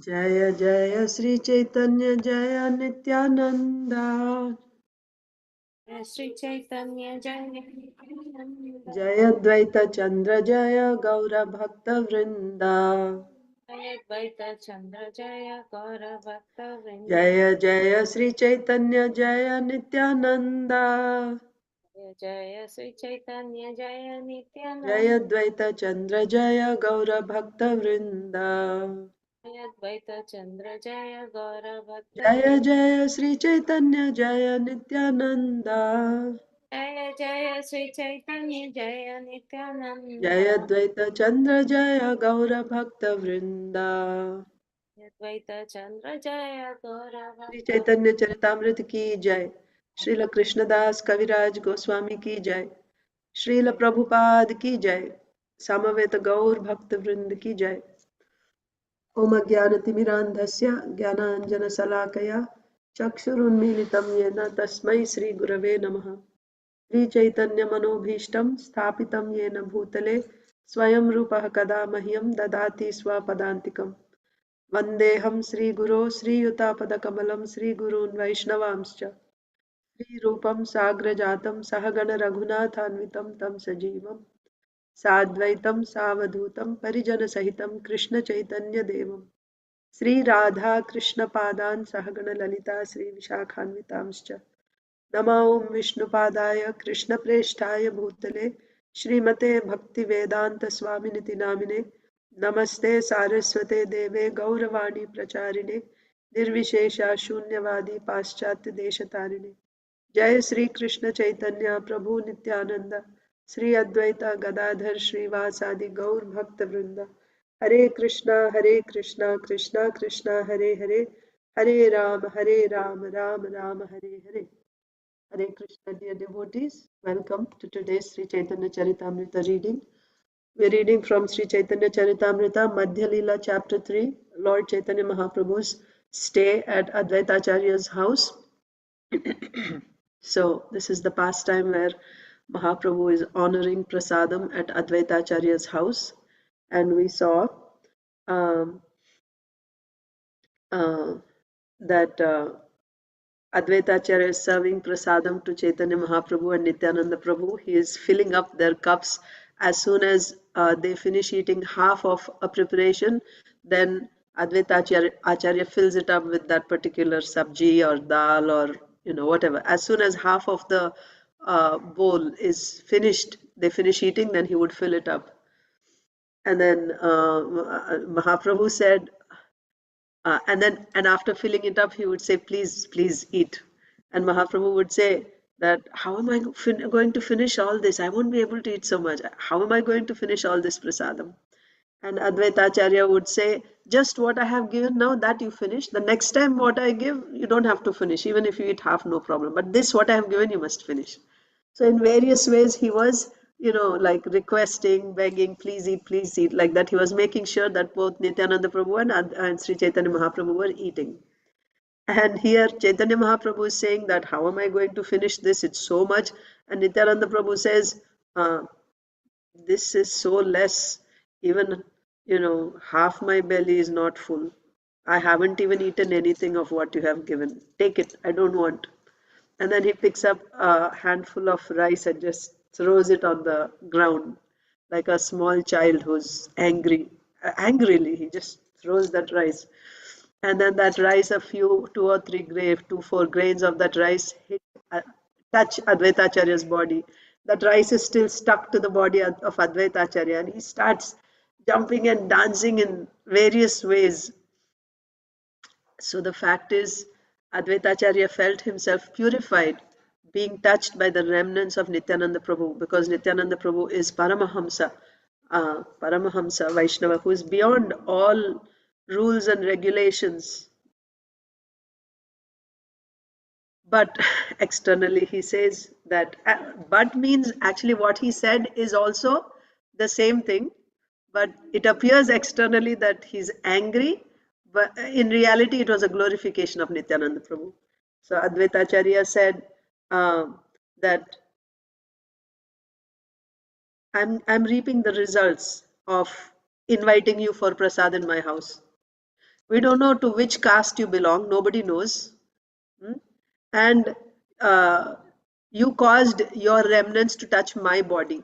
Jaya Jaya Sri Chaitanya Jaya Nityananda Sri Caitanya Jaya Nityananda Jaya Dvaita Chandra Jaya Gaura Bhakta Vrinda Jaya Dvaita Chandra Jaya Gaura Bhakta Vrinda Jaya Jaya Sri Chaitanya Jaya Nityananda Jaya Jaya Sri Chaitanya Jaya Jaya Nityananda Dvaita Chandra Jaya Gaura Bhakta Vrinda Jaya Dvaita Chandra Jaya Gaura Bhakta Jaya Vrinda Jaya Sri Chaitanya Jaya Nityananda Jaya Jaya Sri Chaitanya Jaya Jaya Nityananda Dvaita Chandra Jaya Gaura Bhakta Vrinda Jaya Dvaita Chandra Jaya Gaura Shri Bhakta चैतन्य चरितामृत की जय। श्रील कृष्णदास कविराज गोस्वामी की जय। Srila Vrinda Prabhupada की जय। समवेत गौर भक्त वृंद की जय। ओम अज्ञानतिमिरान्धस्य ज्ञानाञ्जनशलाकया चक्षुरुन्मीलितं येन तस्मै श्रीगुरवे नमः। श्रीचैतन्यमनोभीष्टं स्थापितं येन भूतले स्वयं रूपः कदा मह्यं ददाति स्वपदान्तिकम्। वन्देऽहं श्रीगुरो श्रीयुतापदकमलं श्रीगुरून् वैष्णवांश्च श्रीरूपं साग्रजातं सहगण रघुनाथान्वितं तं सजीवं साद्वैतं सावधूतं परिजनसहितं कृष्णचैतन्यदेवं श्रीराधा कृष्णपादान् सहगण ललिता श्रीविशाखान्वितांश्च नमो विष्णुपादाय कृष्णप्रेष्ठाय भूतले श्रीमते भक्तिवेदांत स्वामिनिति नामिने नमस्ते सारस्वते देवे गौरवाणी प्रचारिणे निर्विशेषा शून्यवादी पाश्चात्य देशतारिणे जय श्री कृष्ण चैतन्य प्रभु नित्यानंद श्री अद्वैता गदाधर श्रीवासादि गौर भक्त वृंद हरे Krishna Krishna Krishna Hare Hare Hare Ram Ram Ram Hare Hare Hare Krishna, dear devotees. Welcome to today's Sri Chaitanya Charitamrita reading. We're reading from Sri Chaitanya Charitamrita, Madhya Leela, Chapter 3, Lord Chaitanya Mahaprabhu's stay at Advaita Acharya's house. So, this is the pastime where Mahaprabhu is honoring Prasadam at Advaita Acharya's house. And we saw um, uh, that Advaita Acharya is serving prasadam to Chaitanya Mahaprabhu and Nityananda Prabhu. He is filling up their cups as soon as they finish eating half of a preparation. Then Advaita Acharya fills it up with that particular sabji or dal or whatever. As soon as half of the bowl is finished, they finish eating, then he would fill it up. And then Mahaprabhu said, and after filling it up, he would say, "Please, please eat." And Mahaprabhu would say that, "How am I going to finish all this? I won't be able to eat so much. How am I going to finish all this prasadam?" And Advaita Acharya would say, "Just what I have given now, that you finish. The next time what I give, you don't have to finish. Even if you eat half, no problem. But this, what I have given, you must finish." So in various ways, he was, like requesting, begging, please eat, like that. He was making sure that both Nityananda Prabhu and Sri Chaitanya Mahaprabhu were eating. And here Chaitanya Mahaprabhu is saying that, how am I going to finish this? It's so much. And Nityananda Prabhu says, uh, this is so less. Even, half my belly is not full. I haven't even eaten anything of what you have given. Take it. I don't want. And then he picks up a handful of rice and just throws it on the ground like a small child who's angry. Angrily, he just throws that rice. And then that rice, two or three grains, 4 grains of that rice uh, touch Advaita Acharya's body. That rice is still stuck to the body of Advaita Acharya, and he starts jumping and dancing in various ways. So the fact is, Advaita Acharya felt himself purified, being touched by the remnants of Nityananda Prabhu, because Nityananda Prabhu is Paramahamsa Vaishnava, who is beyond all rules and regulations. But externally, he says that, but means actually what he said is also the same thing, but it appears externally that he's angry, but in reality, it was a glorification of Nityananda Prabhu. So Advaita Acharya said that I'm reaping the results of inviting you for prasad in my house. We don't know to which caste you belong. Nobody knows. And you caused your remnants to touch my body.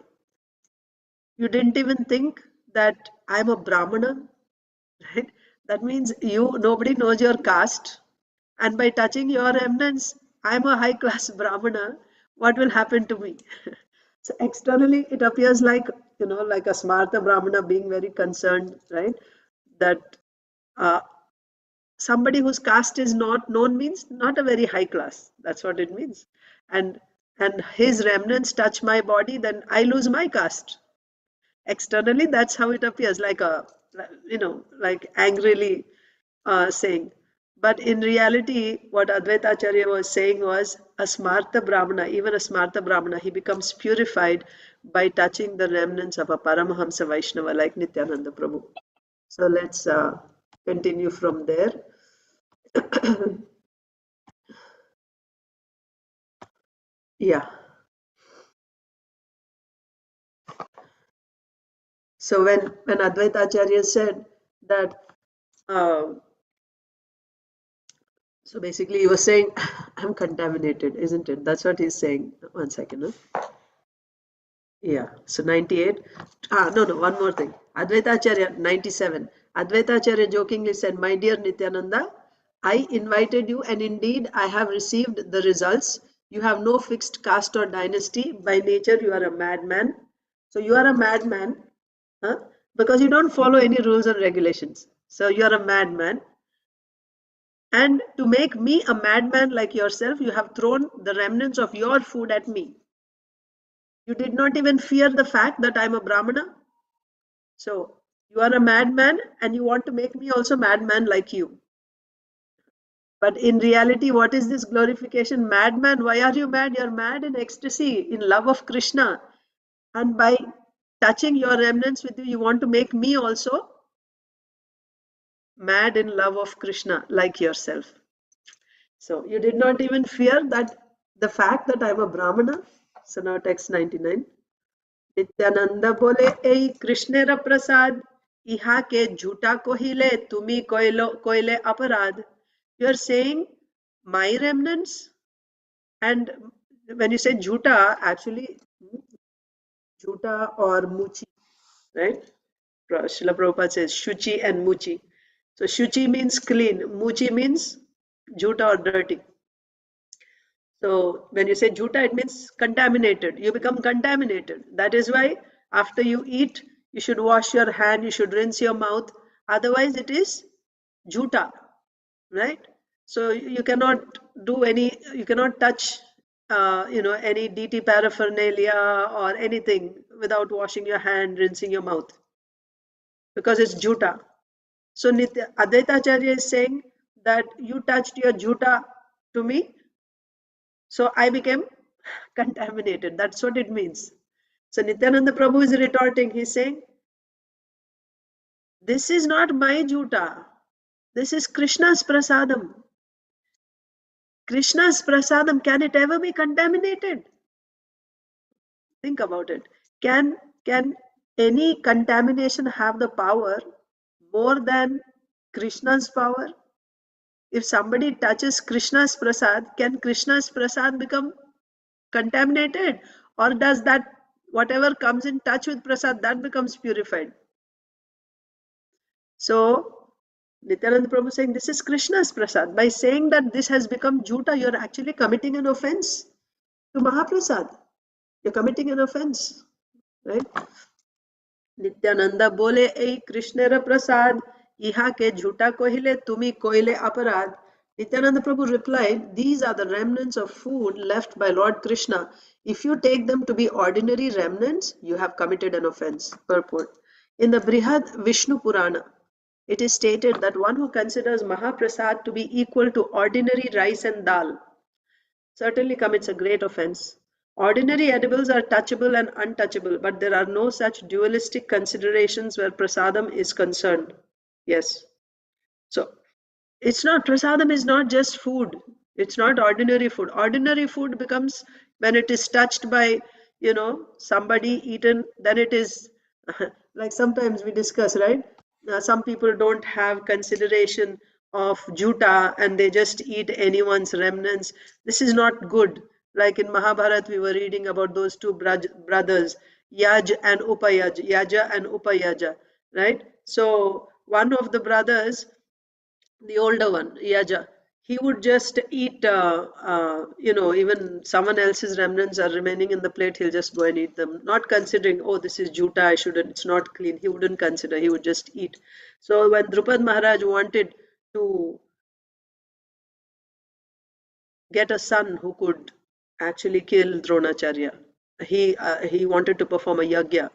You didn't even think that I'm a Brahmana, right? That means nobody knows your caste. And by touching your remnants, I'm a high class Brahmana. What will happen to me? So externally, it appears like, like a Smarta Brahmana being very concerned, right? That uh, somebody whose caste is not known means not a very high class. That's what it means. And and his remnants touch my body, then I lose my caste. Externally, that's how it appears, like angrily saying. But in reality, what Advaita Acharya was saying was a Smarta Brahmana, even a Smarta Brahmana, he becomes purified by touching the remnants of a Paramahamsa Vaishnava like Nityananda Prabhu. So let's continue from there. Yeah. So when Advaita Acharya said that, uh, so basically he was saying, I'm contaminated, isn't it? That's what he's saying. One second. Huh? Yeah, so 98. No, one more thing. Advaita Acharya, 97. Advaita Acharya jokingly said, my dear Nityananda, I invited you and indeed I have received the results. You have no fixed caste or dynasty. By nature, you are a madman. So you are a madman, huh? Because you don't follow any rules or regulations. So you are a madman. And to make me a madman like yourself, you have thrown the remnants of your food at me. You did not even fear the fact that I'm a Brahmana. So you are a madman and you want to make me also madman like you. But in reality, what is this glorification? Madman, why are you mad? You're mad in ecstasy, in love of Krishna. And by touching your remnants with you, you want to make me also mad in love of Krishna like yourself. So you did not even fear that the fact that I'm a Brahmana. So now text 99. Nityanand बोले ए कृष्णेर प्रसाद इहा के झूठा कोहिले तुम्ही कोयले अपराध. You are saying my remnants, and when you say jhuta, actually jhuta or muchi, right? Srila Prabhupada says shuchi and muchi. So shuchi means clean, muchi means jhuta or dirty. So when you say jhuta, it means contaminated. You become contaminated. That is why after you eat, you should wash your hand, you should rinse your mouth. Otherwise, it is jhuta, right? So you cannot you cannot touch, any DT paraphernalia or anything without washing your hand, rinsing your mouth, because it's jhuta. So Advaita Acharya is saying that you touched your jhuta to me, so I became contaminated. That's what it means. So Nityananda Prabhu is retorting. He's saying, this is not my jhuta. This is Krishna's prasadam. Krishna's prasadam, can it ever be contaminated? Think about it. Can any contamination have the power more than Krishna's power? If somebody touches Krishna's prasad, can Krishna's prasad become contaminated, or does that whatever comes in touch with prasad, that becomes purified? So Nityananda Prabhu saying this is Krishna's prasad. By saying that this has become jhuta, you're actually committing an offense to Mahaprasad. You're committing an offense, right? Nityananda bole ei Krishnera prasad, iha ke jhuta kohile tumi koile aparad. Nityananda Prabhu replied, these are the remnants of food left by Lord Krishna. If you take them to be ordinary remnants, you have committed an offense. Purport. In the Brihad Vishnu Purana, it is stated that one who considers Mahaprasad to be equal to ordinary rice and dal certainly commits a great offense. Ordinary edibles are touchable and untouchable, but there are no such dualistic considerations where prasadam is concerned. Yes. So it's not, prasadam is not just food. It's not ordinary food. Ordinary food becomes when it is touched by, somebody eaten, then it is like sometimes we discuss, right? some people don't have consideration of juta and they just eat anyone's remnants. This is not good. Like in Mahabharat, we were reading about those two brothers, Yaj and Upayaj, Yaja and Upayaja, right? So one of the brothers, the older one, Yaja, he would just eat, even someone else's remnants are remaining in the plate, he'll just go and eat them, not considering, oh, this is juta, I shouldn't, it's not clean. He wouldn't consider, he would just eat. So when Drupad Maharaj wanted to get a son who could actually kill Dronacharya. He wanted to perform a yagya.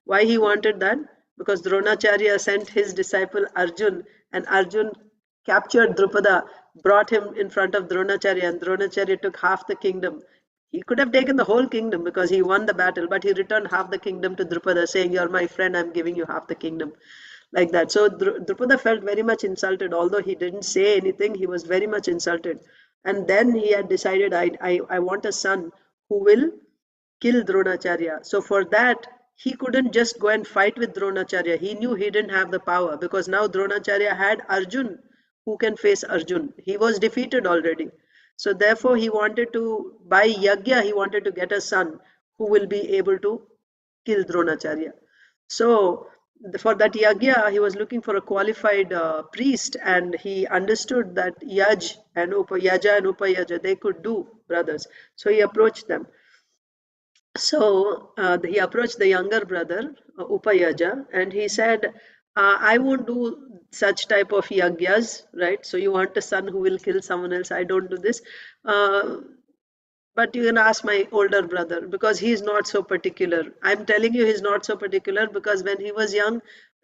Why he wanted that? Because Dronacharya sent his disciple Arjun, and Arjun captured Drupada, brought him in front of Dronacharya, and Dronacharya took half the kingdom. He could have taken the whole kingdom because he won the battle, but he returned half the kingdom to Drupada, saying, "You're my friend, I'm giving you half the kingdom." Like that. So Drupada felt very much insulted, although he didn't say anything, he was very much insulted. And then he had decided, I want a son who will kill Dronacharya. So for that, he couldn't just go and fight with Dronacharya. He knew he didn't have the power because now Dronacharya had Arjun who can face Arjun. He was defeated already. So therefore, he wanted to, by Yagya, he wanted to get a son who will be able to kill Dronacharya. So for that yagya, he was looking for a qualified priest, and he understood that Yaja and Upayaja, they could do brothers. So he approached them. So he approached the younger brother, Upayaja, and he said, I won't do such type of yagyas, right? So you want a son who will kill someone else. I don't do this. Uh, but you can ask my older brother because he's not so particular. I'm telling you, he's not so particular because when he was young,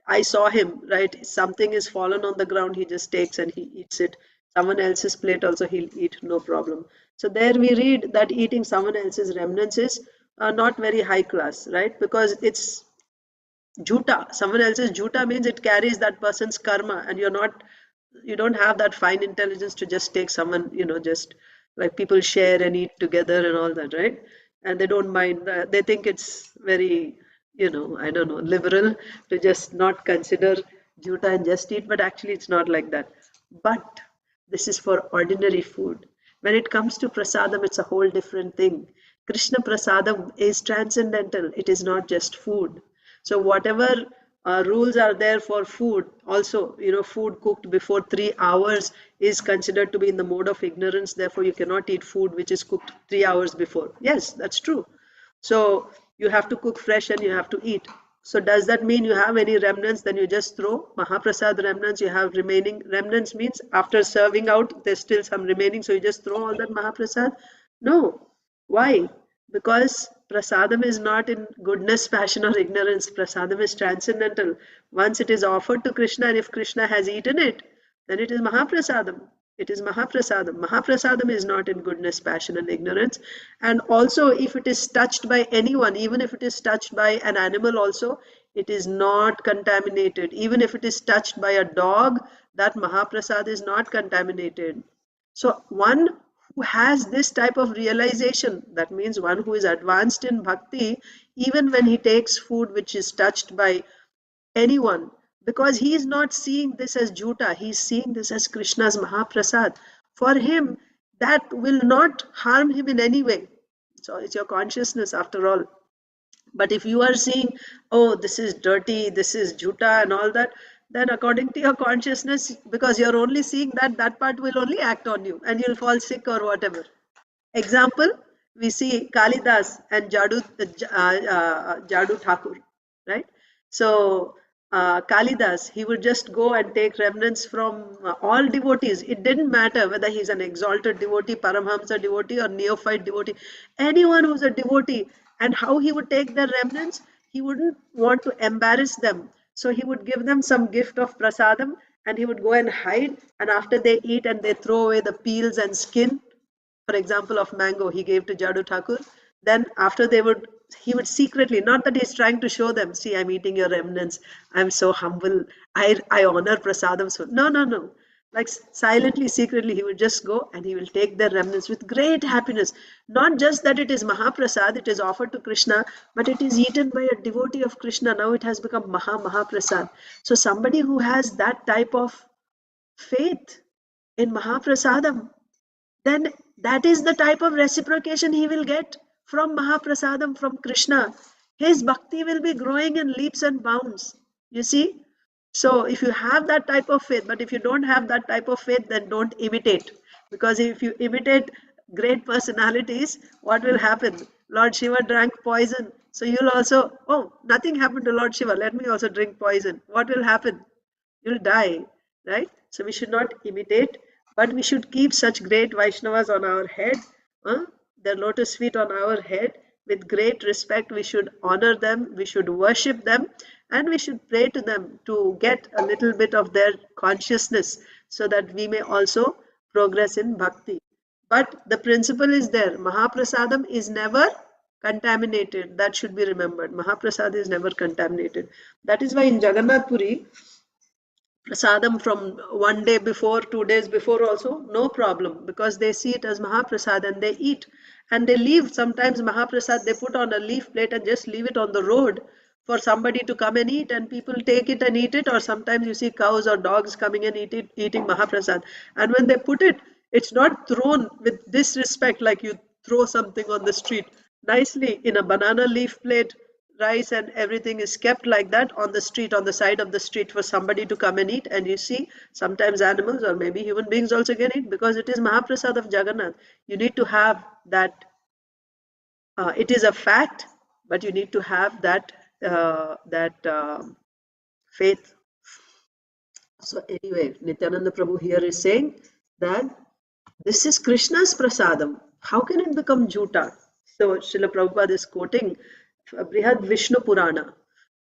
I saw him, right? Something is fallen on the ground, he just takes and he eats it. Someone else's plate also he'll eat, no problem. So there we read that eating someone else's remnants is not very high class, right? Because it's juta. Someone else's juta means it carries that person's karma, and you don't have that fine intelligence to just take someone, just like people share and eat together and all that, right? And they don't mind. They think it's very, I don't know, liberal to just not consider juta and just eat, but actually it's not like that. But this is for ordinary food. When it comes to prasadam, it's a whole different thing. Krishna prasadam is transcendental. It is not just food. So whatever rules are there for food, also, food cooked before 3 hours is considered to be in the mode of ignorance. Therefore, you cannot eat food which is cooked 3 hours before. Yes, that's true. So you have to cook fresh and you have to eat. So does that mean you have any remnants? Then you just throw Mahaprasad remnants. You have remaining remnants means after serving out, there's still some remaining. So you just throw all that Mahaprasad? No. Why? Because prasadam is not in goodness, passion, or ignorance. Prasadam is transcendental. Once it is offered to Krishna, and if Krishna has eaten it, then it is Mahaprasadam. It is Mahaprasadam. Mahaprasadam is not in goodness, passion, and ignorance. And also, if it is touched by anyone, even if it is touched by an animal, also, it is not contaminated. Even if it is touched by a dog, that Mahaprasad is not contaminated. So, one who has this type of realization, that means one who is advanced in bhakti, even when he takes food which is touched by anyone, because he is not seeing this as juta, he is seeing this as Krishna's Mahaprasad. For him, that will not harm him in any way. So it's your consciousness after all. But if you are seeing, oh, this is dirty, this is juta and all that, then according to your consciousness, because you're only seeing that, that part will only act on you and you'll fall sick or whatever. Example, we see Kalidas and Jadu Thakur, right? So Kalidas, he would just go and take remnants from all devotees. It didn't matter whether he's an exalted devotee, Paramhamsa devotee, or neophyte devotee. Anyone who's a devotee, and how he would take their remnants, he wouldn't want to embarrass them. So he would give them some gift of prasadam, and he would go and hide. And after they eat and they throw away the peels and skin, for example, of mango, he gave to Jadu Thakur. Then after he would secretly, not that he's trying to show them, see, I'm eating your remnants. I'm so humble. I honor prasadam. So no, no, no. Like silently, secretly, he will just go and he will take their remnants with great happiness. Not just that it is Mahaprasad, it is offered to Krishna, but it is eaten by a devotee of Krishna. Now it has become Mahaprasad. So somebody who has that type of faith in Mahaprasadam, then that is the type of reciprocation he will get from Mahaprasadam, from Krishna. His bhakti will be growing in leaps and bounds. You see? So if you have that type of faith, but if you don't have that type of faith, then don't imitate. Because if you imitate great personalities, what will happen? Lord Shiva drank poison. So you'll also, oh, nothing happened to Lord Shiva. Let me also drink poison. What will happen? You'll die, right? So we should not imitate, but we should keep such great Vaishnavas on our head, their lotus feet on our head. With great respect, we should honor them, we should worship them, and we should pray to them to get a little bit of their consciousness so that we may also progress in bhakti. But the principle is there. Mahaprasadam is never contaminated. That should be remembered. Mahaprasad is never contaminated. That is why in Jagannath Puri, prasadam from one day before, 2 days before also, no problem, because they see it as Mahaprasad and they eat. And they leave sometimes Mahaprasad, they put on a leaf plate and just leave it on the road for somebody to come and eat, and people take it and eat it. Or sometimes you see cows or dogs coming and eating Mahaprasad. And when they put it, it's not thrown with disrespect like you throw something on the street. Nicely in a banana leaf plate, rice and everything is kept like that on the street, on the side of the street, for somebody to come and eat. And you see sometimes animals or maybe human beings also can eat, because it is Mahaprasad of Jagannath. You need to have that. It is a fact, but you need to have that faith. So anyway, Nityananda Prabhu here is saying that this is Krishna's prasadam. How can it become juta? So Srila Prabhupada is quoting Brihad Vishnu Purana,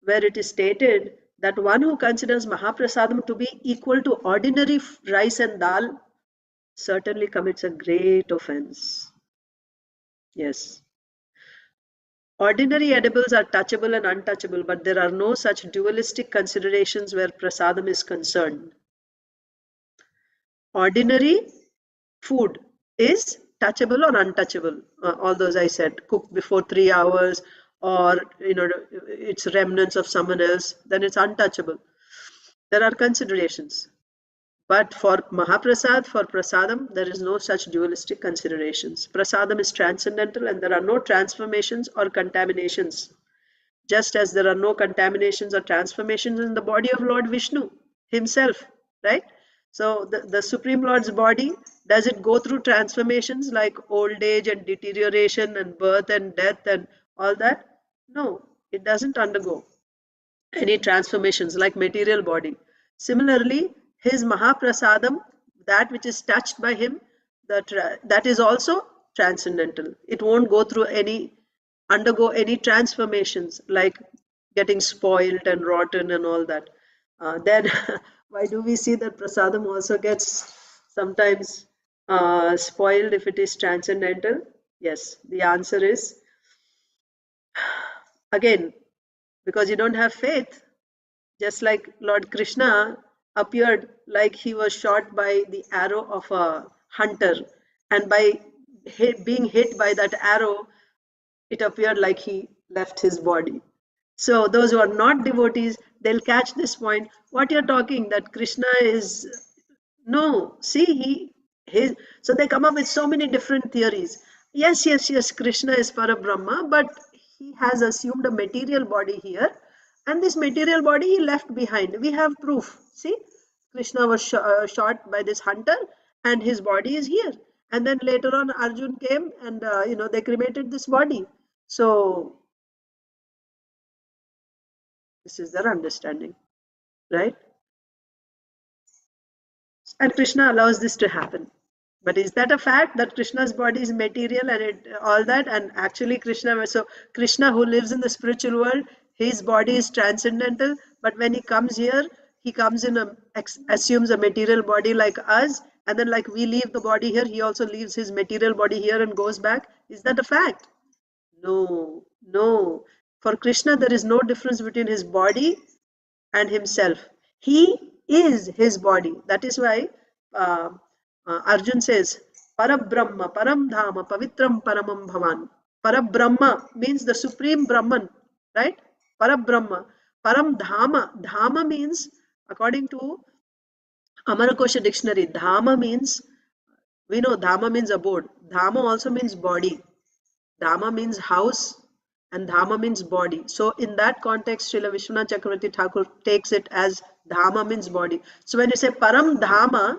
where it is stated that one who considers Mahaprasadam to be equal to ordinary rice and dal certainly commits a great offense. Yes. Ordinary edibles are touchable and untouchable, but there are no such dualistic considerations where prasadam is concerned. Ordinary food is touchable or untouchable. All those I said, cooked before 3 hours, or it's remnants of someone else, then it's untouchable. There are considerations. But for Mahaprasad, for Prasadam, there is no such dualistic considerations. Prasadam is transcendental and there are no transformations or contaminations. Just as there are no contaminations or transformations in the body of Lord Vishnu himself, right? So the Supreme Lord's body, does it go through transformations like old age and deterioration and birth and death and all that? No, it doesn't undergo any transformations like material body. Similarly, his Mahaprasadam, that which is touched by him, that is also transcendental. It won't undergo any transformations like getting spoiled and rotten and all that. Then why do we see that prasadam also gets sometimes spoiled if it is transcendental? Yes, the answer is, again, because you don't have faith. Just like Lord Krishna appeared like he was shot by the arrow of a hunter, and by being hit by that arrow, it appeared like he left his body. So those who are not devotees, they'll catch this point. What you're talking, that Krishna is, no, see, so they come up with so many different theories. Yes, Krishna is Parabrahma, but he has assumed a material body here, and this material body he left behind. We have proof. See, Krishna was shot by this hunter, and his body is here. And then later on, Arjun came, and they cremated this body. So this is their understanding, right? And Krishna allows this to happen. But is that a fact that Krishna's body is material and all that? And actually, Krishna who lives in the spiritual world, his body is transcendental. But when he comes here, he comes assumes a material body like us. And then, like we leave the body here, he also leaves his material body here and goes back. Is that a fact? No, no. For Krishna, there is no difference between his body and himself. He is his body. That is why Arjun says, Parabrahma, Param Dhama, Pavitram Paramam Bhavan. Parabrahma means the supreme Brahman, right? Parabrahma. Param Dhama. Dhama means, according to Amarkosha dictionary, Dhama means, we know Dhama means abode. Dhama also means body. Dhamma means house and Dhamma means body. So in that context, Srila Vishwanath Chakravarti Thakur takes it as Dhamma means body. So when you say Param Dhamma,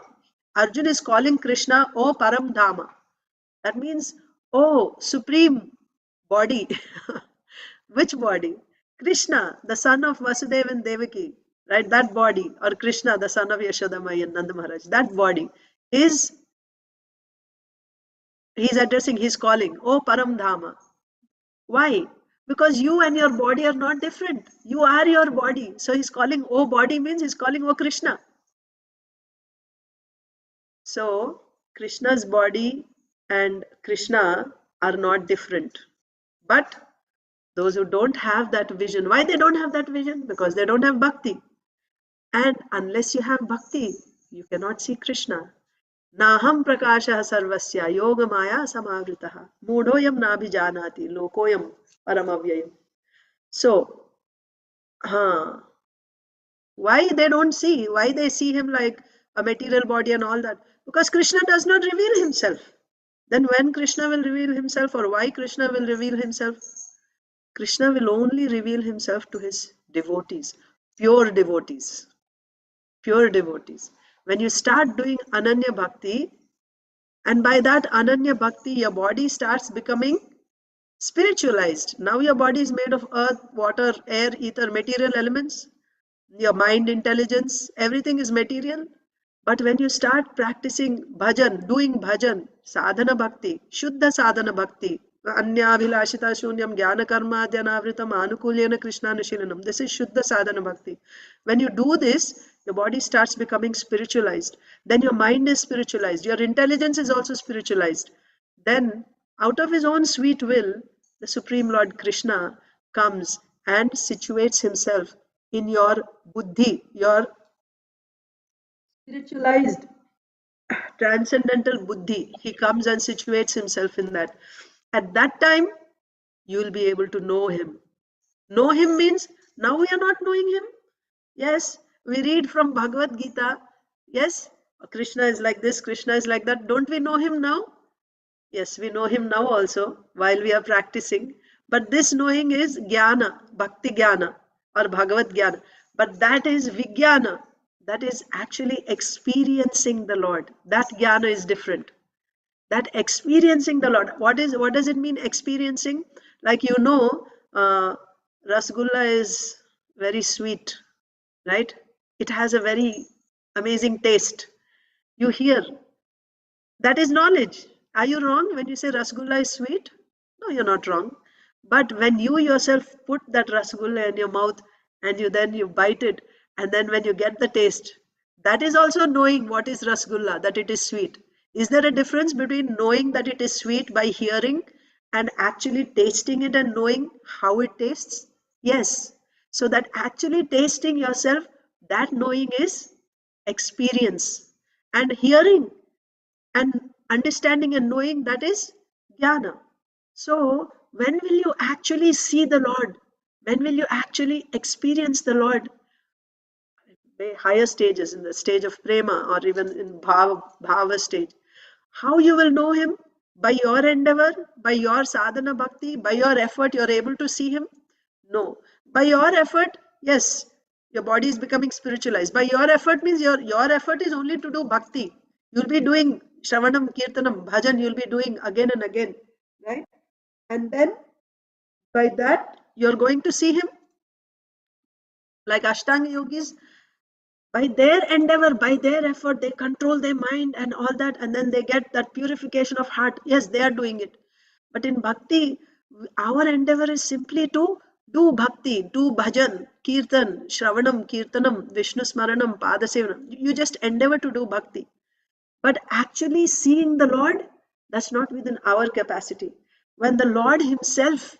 Arjun is calling Krishna, oh Param Dhamma. That means, oh supreme body. Which body? Krishna, the son of Vasudeva and Devaki, right? That body, or Krishna, the son of Yashodamai and Nanda Maharaj, that body is, he's addressing, he's calling, oh Param Dhamma. Why? Because you and your body are not different. You are your body. So he's calling, oh body means he's calling, oh Krishna. So Krishna's body and Krishna are not different. But those who don't have that vision, why they don't have that vision? Because they don't have bhakti. And unless you have bhakti, you cannot see Krishna. Naham prakashah sarvasya yogamaya samavritah mudhoyam nabhijanati lokoyam paramavyayam. So, why they don't see? Why they see him like a material body and all that? Because Krishna does not reveal himself. Then when Krishna will reveal himself, or why Krishna will reveal himself? Krishna will only reveal himself to his devotees, pure devotees. Pure devotees. When you start doing Ananya Bhakti, and by that Ananya Bhakti, your body starts becoming spiritualized. Now your body is made of earth, water, air, ether, material elements. Your mind, intelligence, everything is material. But when you start practicing bhajan, doing bhajan, sadhana bhakti, shuddha sadhana bhakti, anya abhilashita shunyam jnana karma dhyanavritam anukulyena krishnanushilanam. This is shuddha sadhana bhakti. When you do this, your body starts becoming spiritualized. Then your mind is spiritualized. Your intelligence is also spiritualized. Then, out of his own sweet will, the Supreme Lord Krishna comes and situates himself in your buddhi, your spiritualized transcendental buddhi. He comes and situates himself in that. At that time, you will be able to know him. Know him means now we are not knowing him. Yes, we read from Bhagavad Gita. Yes, Krishna is like this, Krishna is like that. Don't we know him now? Yes, we know him now also while we are practicing. But this knowing is jnana, bhakti jnana or Bhagavad jnana. But that is vijnana. That is actually experiencing the Lord. That jnana is different. That experiencing the Lord. What does it mean experiencing? Like Rasgulla is very sweet, right? It has a very amazing taste. You hear. That is knowledge. Are you wrong when you say Rasgulla is sweet? No, you're not wrong. But when you yourself put that Rasgulla in your mouth and you bite it, and then when you get the taste, that is also knowing what is Rasgulla, that it is sweet. Is there a difference between knowing that it is sweet by hearing and actually tasting it and knowing how it tastes? Yes. So that actually tasting yourself, that knowing is experience. And hearing and understanding and knowing, that is jnana. So when will you actually see the Lord? When will you actually experience the Lord? Higher stages, in the stage of prema or even in bhava stage. How you will know him? By your endeavor, by your sadhana bhakti, by your effort you're able to see him? No. By your effort, yes, your body is becoming spiritualized. By your effort means your effort is only to do bhakti. You'll be doing Shravanam, Kirtanam, Bhajan, you'll be doing again and again, right? And then by that, you're going to see him. Like Ashtanga yogis, by their endeavor, by their effort, they control their mind and all that, and then they get that purification of heart. Yes, they are doing it. But in bhakti, our endeavor is simply to do bhakti, do bhajan, kirtan, shravanam, kirtanam, Vishnu smaranam, padasevanam. You just endeavor to do bhakti. But actually seeing the Lord, that's not within our capacity. When the Lord himself,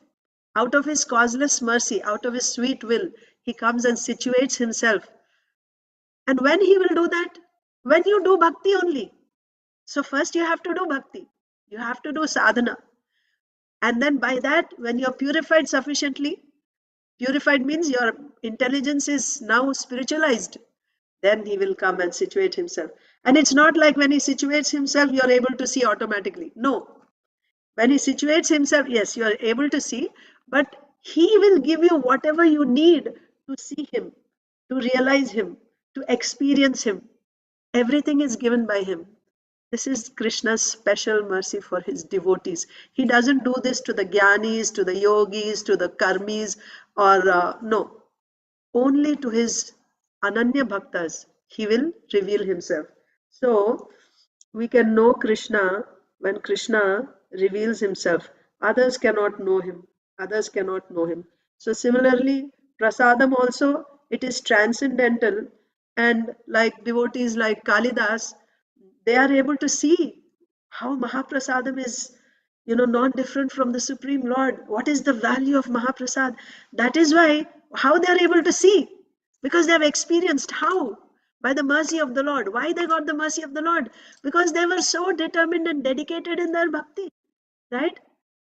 out of his causeless mercy, out of his sweet will, he comes and situates himself. And when he will do that? when you do bhakti only. So first you have to do bhakti. You have to do sadhana. And then by that, when you're purified sufficiently, purified means your intelligence is now spiritualized, then he will come and situate himself. And it's not like when he situates himself, you're able to see automatically. No. When he situates himself, yes, you are able to see, but he will give you whatever you need to see him, to realize him, to experience him. Everything is given by him. This is Krishna's special mercy for his devotees. He doesn't do this to the jnanis, to the yogis, to the karmis, or no. Only to his Ananya Bhaktas he will reveal himself. So we can know Krishna when Krishna reveals himself. Others cannot know him. Others cannot know him. So similarly, prasadam also, it is transcendental, and like devotees like Kalidas, they are able to see how Mahaprasadam is, not different from the Supreme Lord. What is the value of Mahaprasad? That is why, how they are able to see, because they have experienced how. By the mercy of the Lord. Why they got the mercy of the Lord? Because they were so determined and dedicated in their bhakti, right?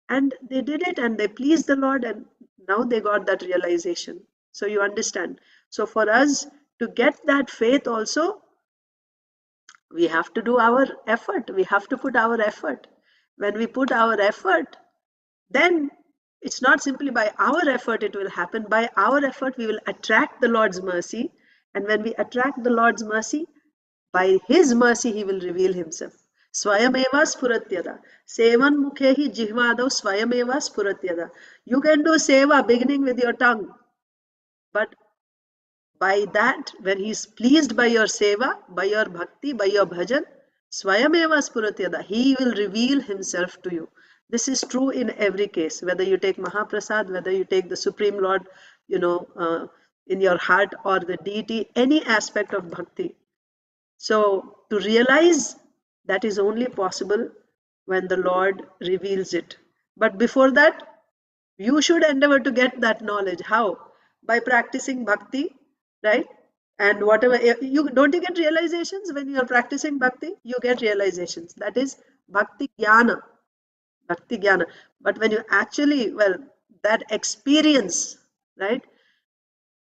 And they did it and they pleased the Lord, and now they got that realization. So you understand. So for us to get that faith also, we have to do our effort. We have to put our effort. When we put our effort, then it's not simply by our effort it will happen. By our effort, we will attract the Lord's mercy. And when we attract the Lord's mercy, by his mercy, he will reveal himself. Swayameva spuratyada. Sevan mukhehi jihvadav swayameva spuratyada. You can do seva beginning with your tongue. But by that, when he is pleased by your seva, by your bhakti, by your bhajan, swayameva spuratyada, he will reveal himself to you. This is true in every case, whether you take Mahaprasad, whether you take the Supreme Lord, in your heart, or the deity, any aspect of bhakti. So to realize that is only possible when the Lord reveals it. But before that, you should endeavor to get that knowledge. How? By practicing bhakti, right? And whatever you get realizations when you are practicing bhakti, you get realizations. That is bhakti jnana. Bhakti jnana. But when you actually, that experience, right?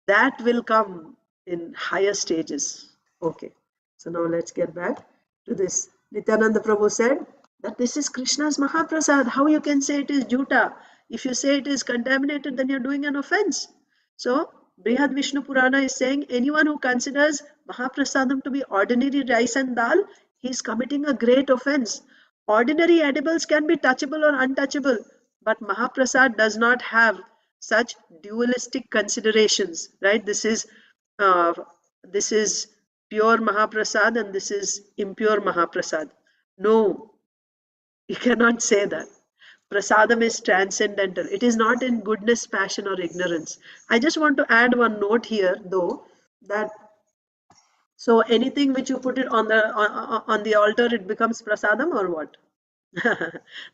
That will come in higher stages. Okay. So now let's get back to this. Nityananda Prabhu said that this is Krishna's Mahaprasad. How you can say it is Juta? If you say it is contaminated, then you're doing an offense. So Brihad Vishnu Purana is saying anyone who considers Mahaprasadam to be ordinary rice and dal, he is committing a great offense. Ordinary edibles can be touchable or untouchable, but Mahaprasad does not have such dualistic considerations, right? Uh, this is pure Mahaprasad and this is impure Mahaprasad. No, you cannot say that. Prasadam is transcendental. It is not in goodness, passion, or ignorance. I just want to add one note here, though, that so anything which you put it on the altar, it becomes prasadam or what?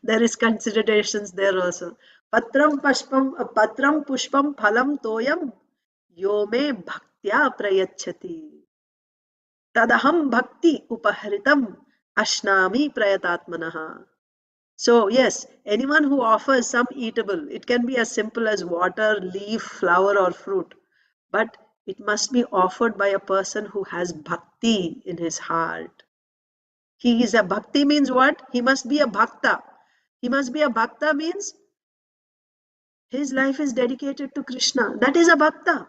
There is considerations there also. Patram pushpam phalam toyam yo me bhaktya prayachati. Tadaham bhakti upahritam ashnami prayatatmanaha. So yes, anyone who offers some eatable, it can be as simple as water, leaf, flower, or fruit, but it must be offered by a person who has bhakti in his heart. He is a bhakti means what? He must be a bhakta. He must be a bhakta means his life is dedicated to Krishna. That is a bhakta.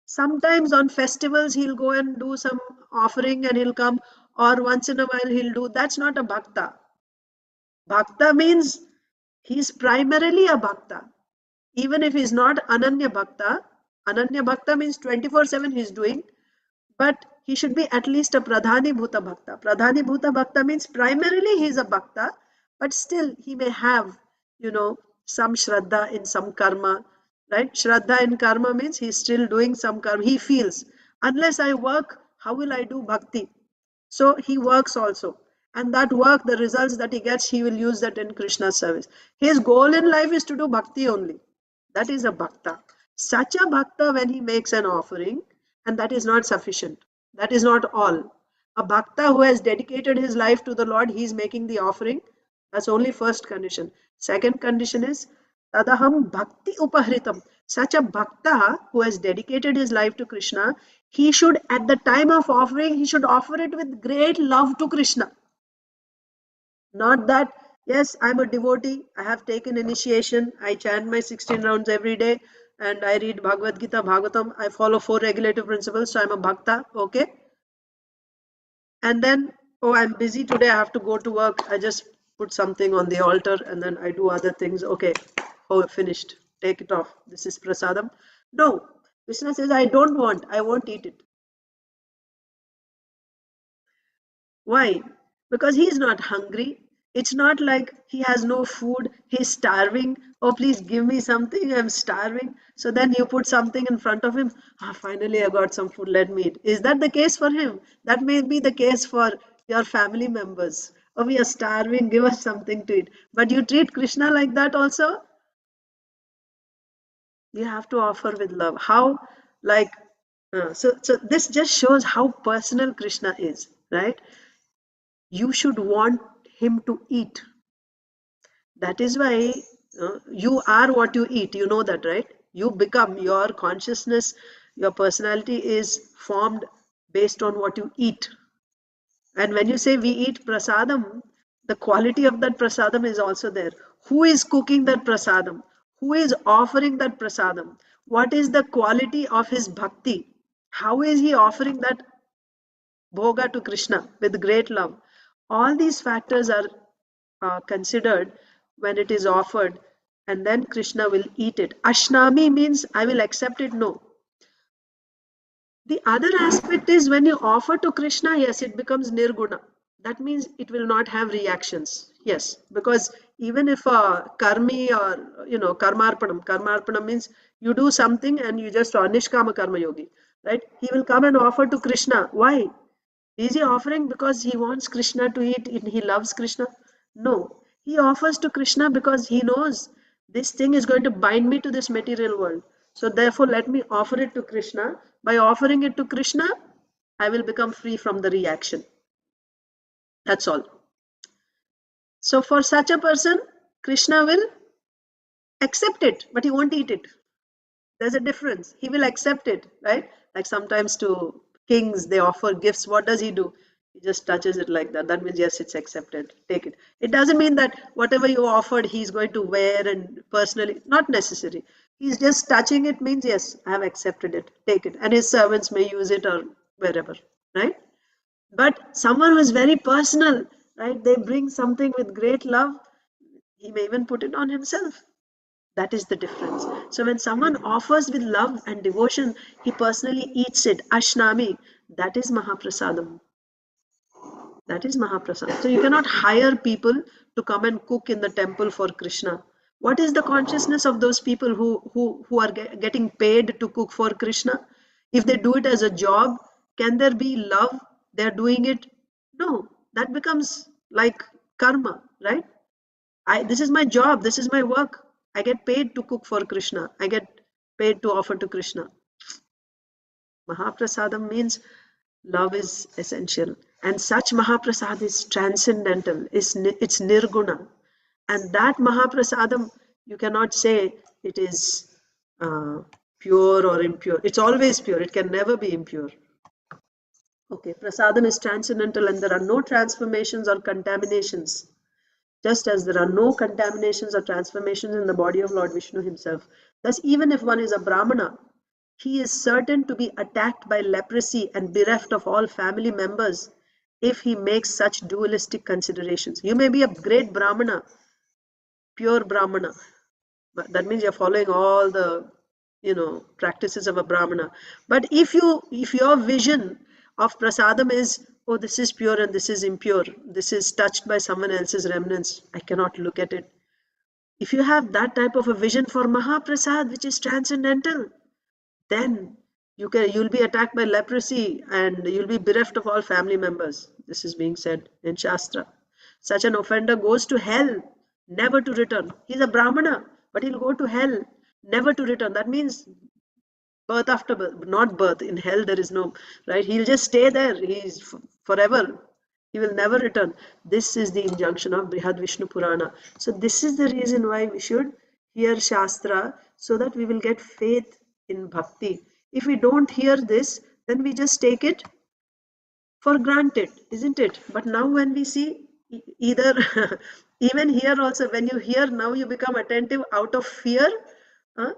Sometimes on festivals he'll go and do some offering and he'll come, or once in a while he'll do. That's not a bhakta. Bhakta means he's primarily a bhakta. Even if he's not Ananya Bhakta means 24/7 he's doing, but he should be at least a Pradhani Bhuta Bhakta. Pradhani Bhuta Bhakta means primarily he's a Bhakta, but still he may have, some Shraddha in some karma, right? Shraddha in karma means he's still doing some karma. He feels, unless I work, how will I do bhakti? So he works also. And that work, the results that he gets, he will use that in Krishna's service. His goal in life is to do bhakti only. That is a bhakta. Such a bhakta, when he makes an offering, and that is not sufficient. That is not all. A bhakta who has dedicated his life to the Lord, he is making the offering. That's only first condition. Second condition is tadaham bhakti upahritam. Such a bhakta who has dedicated his life to Krishna, he should, at the time of offering, he should offer it with great love to Krishna. Not that, yes, I'm a devotee, I have taken initiation, I chant my 16 rounds every day, and I read Bhagavad Gita, Bhagavatam, I follow 4 regulative principles, so I'm a bhakta, okay? And then, oh, I'm busy today, I have to go to work, I just put something on the altar and then I do other things, okay, oh, finished, take it off, this is prasadam. No, Krishna says, I don't want, I won't eat it. Why? Because he's not hungry. It's not like he has no food, he's starving. Oh, please give me something, I'm starving. So then you put something in front of him. Ah, finally, I got some food, let me eat. Is that the case for him? That may be the case for your family members. Oh, we are starving, give us something to eat. But you treat Krishna like that also? You have to offer with love. How, like, so this just shows how personal Krishna is, right? You should want him to eat. That is why you are what you eat. You know that, right? You become, your consciousness, your personality is formed based on what you eat. And when you say we eat prasadam, the quality of that prasadam is also there. Who is cooking that prasadam? Who is offering that prasadam? What is the quality of his bhakti? How is he offering that bhoga to Krishna with great love? All these factors are considered when it is offered, and then Krishna will eat it. Ashnami means I will accept it. No. The other aspect is when you offer to Krishna, yes, it becomes nirguna. That means it will not have reactions. Yes, because even if a karmi or karmarpanam means you do something and you just nishkama karma yogi, right? He will come and offer to Krishna. Why? Is he offering because he wants Krishna to eat and he loves Krishna? No. He offers to Krishna because he knows this thing is going to bind me to this material world. So therefore, let me offer it to Krishna. By offering it to Krishna, I will become free from the reaction. That's all. So for such a person, Krishna will accept it, but he won't eat it. There's a difference. He will accept it, right? Like sometimes to kings, they offer gifts. What does he do? He just touches it like that. That means, yes, it's accepted. Take it. It doesn't mean that whatever you offered, he's going to wear and personally, not necessary. He's just touching it means, yes, I have accepted it. Take it. And his servants may use it or wherever, right? But someone who is very personal, right? They bring something with great love. He may even put it on himself. That is the difference. So when someone offers with love and devotion, he personally eats it. Ashnami, that is Mahaprasadam. That is Mahaprasadam. So you cannot hire people to come and cook in the temple for Krishna. What is the consciousness of those people who are getting paid to cook for Krishna? If they do it as a job, can there be love? They're doing it. No, that becomes like karma, right? This is my job, this is my work. I get paid to cook for Krishna. I get paid to offer to Krishna. Mahaprasadam means love is essential. And such Mahaprasad is transcendental, it's nirguna. And that Mahaprasadam, you cannot say it is pure or impure. It's always pure, it can never be impure. Okay, prasadam is transcendental and there are no transformations or contaminations. Just as there are no contaminations or transformations in the body of Lord Vishnu himself. Thus, even if one is a Brahmana, he is certain to be attacked by leprosy and bereft of all family members if he makes such dualistic considerations. You may be a great Brahmana, pure Brahmana. But that means you're following all the practices of a Brahmana. But if your vision of prasadam is, oh, this is pure and this is impure, this is touched by someone else's remnants, I cannot look at it. If you have that type of a vision for Mahaprasad, which is transcendental, then you'll be attacked by leprosy and you'll be bereft of all family members. This is being said in Shastra. Such an offender goes to hell, never to return. He's a Brahmana, but he'll go to hell, never to return. That means birth after birth, not birth. In hell, there is no, right? He'll just stay there. He's forever. He will never return. This is the injunction of Brihad Vishnu Purana. So this is the reason why we should hear Shastra, so that we will get faith in bhakti. If we don't hear this, then we just take it for granted, isn't it? But now when we see either even here also, when you hear, now you become attentive out of fear, huh?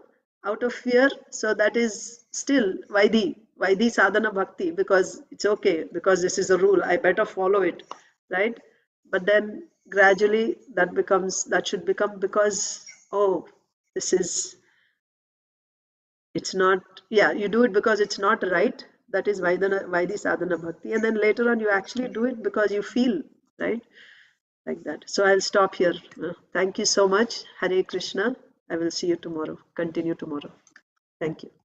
Out of fear. So that is still Vaidi sadhana bhakti, because it's okay, because this is a rule, I better follow it, right? But then gradually that should become, because, oh, this is, it's not, yeah, you do it because it's not right. That is Vaidhi sadhana bhakti. And then later on, you actually do it because you feel, right? Like that. So I'll stop here. Thank you so much. Hare Krishna. I will see you tomorrow. Continue tomorrow. Thank you.